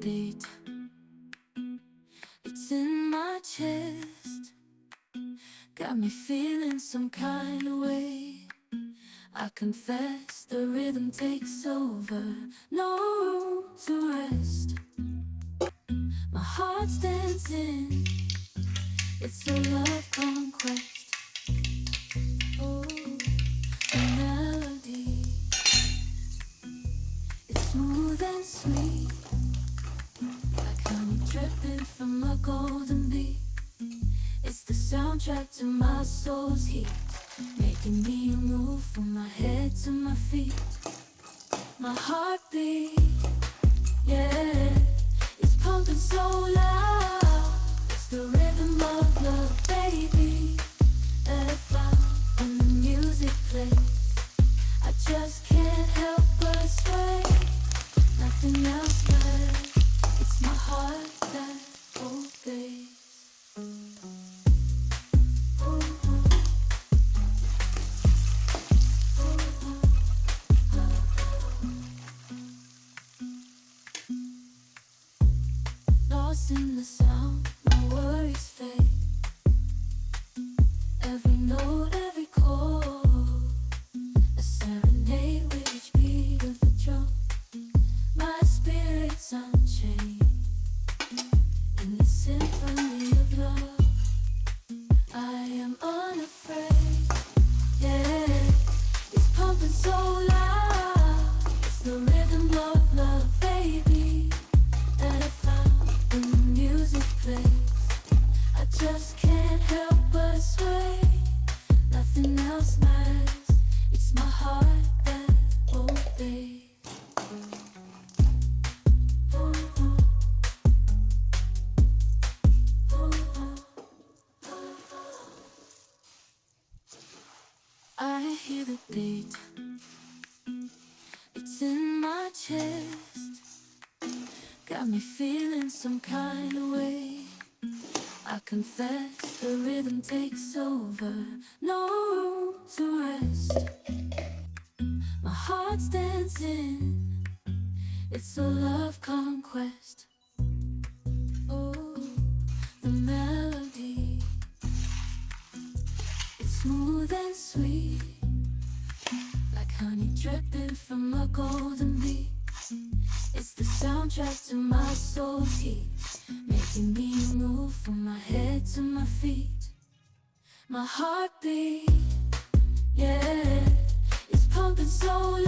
beat. It's in my chest, got me feeling some kind of way. I confess the rhythm takes over, no room to rest. My heart's dancing, it's a love conquest. Oh, the melody, it's smooth and sweet, like honey dripping from a golden beat. It's the soundtrack to my soul's heat, making me move from my head to my feet. My heartbeat, yeah, it's pumping so loud. It's the rhythm of love, baby, that I found when the music plays. I just can't help but sway. Nothing else matters. It's my heart that obeys. Lost in the sound, my worries fade. Every note, every chord, a serenade with each beat of the drum. My spirit's unchained in the symphony of love. I am unafraid, yeah, it's pumping so loud. It's the rhythm of love, baby, that I found when the music plays. I just can't help but sway. Nothing else matters. It's my heart that obeys. I hear the beat, it's in my chest, got me feeling some kind of way. I confess the rhythm takes over, no room to rest. My heart's dancing, it's a love conquest. Oh, the melody, it's smooth and sweet, like honey dripping from a golden beat. It's the soundtrack to my soul's heat, making me move from my head to my feet. My heartbeat, yeah, it's pumping so loud.